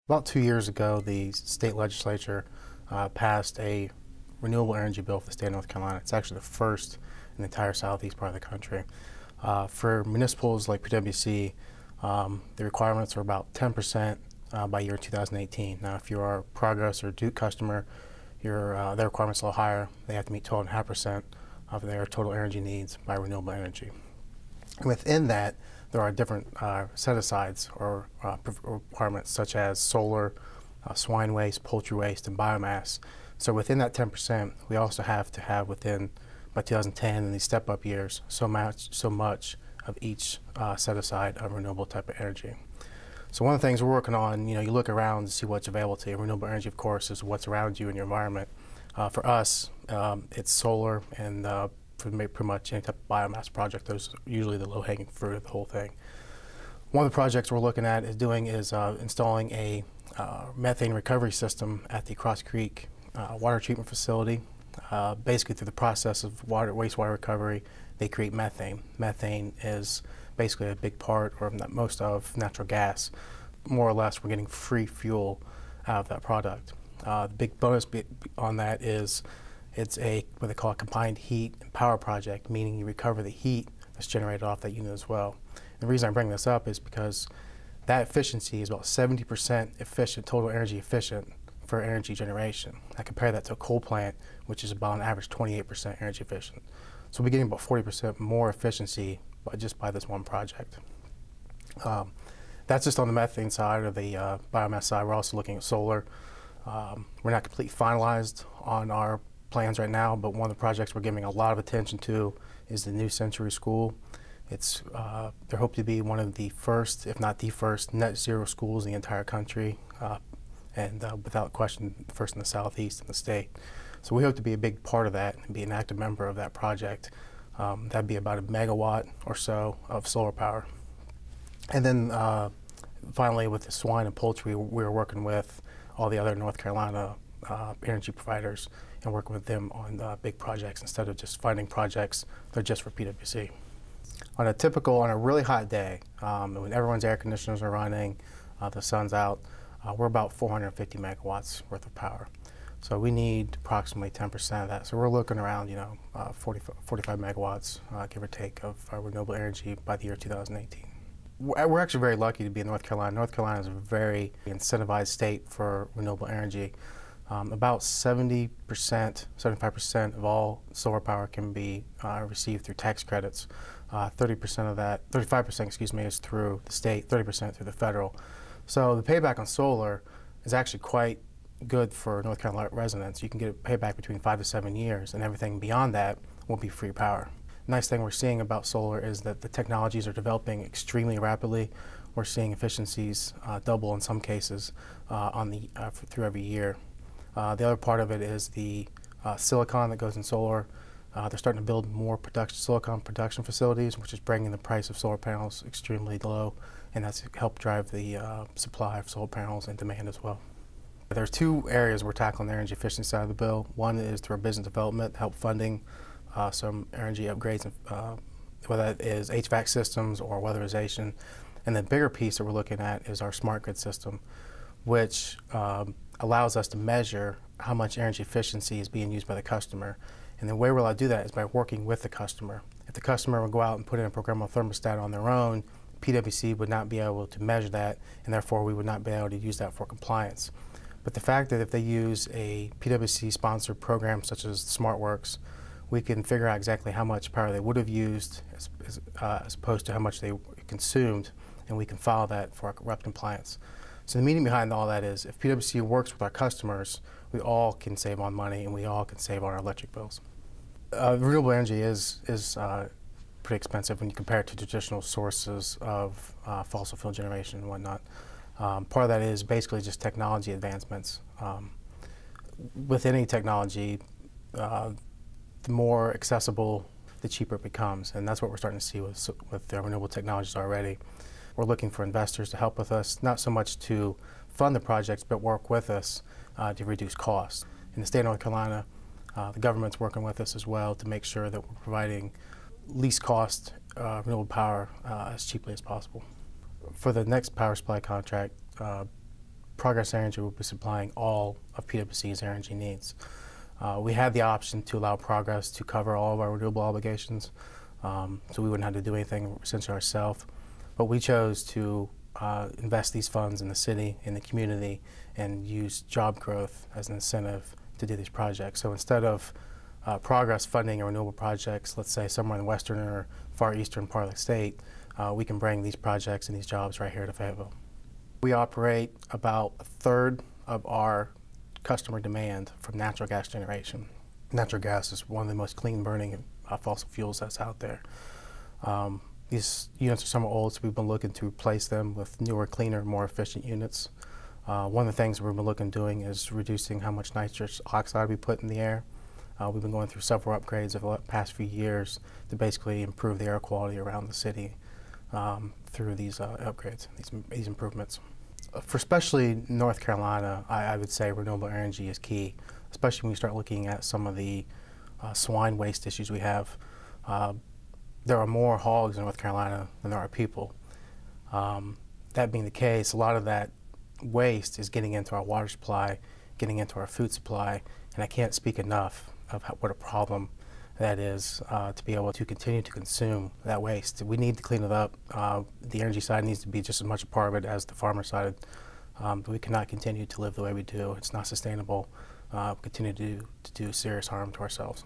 About 2 years ago, the state legislature passed a renewable energy bill for the state of North Carolina. It's actually the first in the entire southeast part of the country. For municipals like PwC, the requirements are about 10% by year 2018. Now, if you're a Progress or Duke customer, their requirements are a little higher. They have to meet 12.5% of their total energy needs by renewable energy. And within that, there are different set-asides or requirements such as solar, swine waste, poultry waste, and biomass. So within that 10%, we also have to have within, by 2010 in these step-up years, so much of each set-aside of renewable type of energy. So one of the things we're working on, you look around to see what's available to you. Renewable energy, of course, is what's around you in your environment. For us, it's solar and for pretty much any type of biomass project. Those are usually the low-hanging fruit of the whole thing. One of the projects we're looking at is installing a methane recovery system at the Cross Creek water treatment facility. Basically, through the process of wastewater recovery, they create methane. Methane is basically a big part, or most of, natural gas. More or less, we're getting free fuel out of that product. The big bonus on that is it's what they call a combined heat and power project, meaning you recover the heat that's generated off that unit as well. And the reason I bring this up is because that efficiency is about 70% efficient, total energy efficient for energy generation. I compare that to a coal plant, which is about on average 28% energy efficient. So we're getting about 40% more efficiency just by this one project. That's just on the methane side or the biomass side. We're also looking at solar. We're not completely finalized on our plans right now, but one of the projects we're giving a lot of attention to is the New Century School. They're hoped to be one of the first, if not the first, net zero schools in the entire country, and without question, the first in the southeast in the state. So we hope to be a big part of that and be an active member of that project. That'd be about 1 megawatt or so of solar power. And then finally, with the swine and poultry, we're working with all the other North Carolina energy providers and working with them on big projects instead of just finding projects that are just for PwC. On a really hot day, when everyone's air conditioners are running, the sun's out, we're about 450 megawatts worth of power. So we need approximately 10% of that. So we're looking around, 45 megawatts, give or take, of renewable energy by the year 2018. We're actually very lucky to be in North Carolina. North Carolina is a very incentivized state for renewable energy. About 70%, 75% of all solar power can be received through tax credits. 30% of that, 35%, excuse me, is through the state, 30% through the federal. So the payback on solar is actually quite good for North Carolina residents. You can get a payback between 5 to 7 years, and everything beyond that will be free power. Nice thing we're seeing about solar is that the technologies are developing extremely rapidly. We're seeing efficiencies double in some cases through every year. The other part of it is the silicon that goes in solar. They're starting to build more silicon production facilities, which is bringing the price of solar panels extremely low, and that's helped drive the supply of solar panels and demand as well. There's two areas we're tackling the energy efficiency side of the bill. One is through our business development, help funding some energy upgrades, whether that is HVAC systems or weatherization. And the bigger piece that we're looking at is our smart grid system, which allows us to measure how much energy efficiency is being used by the customer. And the way we're allowed to do that is by working with the customer. If the customer would go out and put in a programmable thermostat on their own, PwC would not be able to measure that, and therefore we would not be able to use that for compliance. But the fact that if they use a PwC-sponsored program such as SmartWorks, we can figure out exactly how much power they would have used as opposed to how much they consumed, and we can file that for our REP compliance. So the meaning behind all that is if PwC works with our customers, we all can save on money and we all can save on our electric bills. Renewable energy is pretty expensive when you compare it to traditional sources of fossil fuel generation and whatnot. Part of that is basically just technology advancements. With any technology, the more accessible, the cheaper it becomes, and that's what we're starting to see with the renewable technologies already. We're looking for investors to help with us, not so much to fund the projects, but work with us to reduce costs. In the state of North Carolina, the government's working with us as well to make sure that we're providing least cost renewable power as cheaply as possible. For the next power supply contract, Progress Energy will be supplying all of PwC's energy needs. We had the option to allow Progress to cover all of our renewable obligations, so we wouldn't have to do anything essentially ourselves. But we chose to invest these funds in the city, in the community, and use job growth as an incentive to do these projects. So instead of Progress funding renewable projects, let's say somewhere in the western or far eastern part of the state, we can bring these projects and these jobs right here to Fayetteville. We operate about a third of our customer demand from natural gas generation. Natural gas is one of the most clean burning fossil fuels that's out there. These units are somewhat old, so we've been looking to replace them with newer, cleaner, more efficient units. One of the things we've been looking at doing is reducing how much nitrous oxide we put in the air. We've been going through several upgrades over the past few years to basically improve the air quality around the city through these upgrades, these improvements. For especially North Carolina, I would say renewable energy is key, especially when you start looking at some of the swine waste issues we have. There are more hogs in North Carolina than there are people. That being the case, a lot of that waste is getting into our water supply, getting into our food supply, and I can't speak enough of what a problem that is to be able to continue to consume that waste. We need to clean it up. The energy side needs to be just as much a part of it as the farmer side. But we cannot continue to live the way we do. It's not sustainable. Continue to do serious harm to ourselves.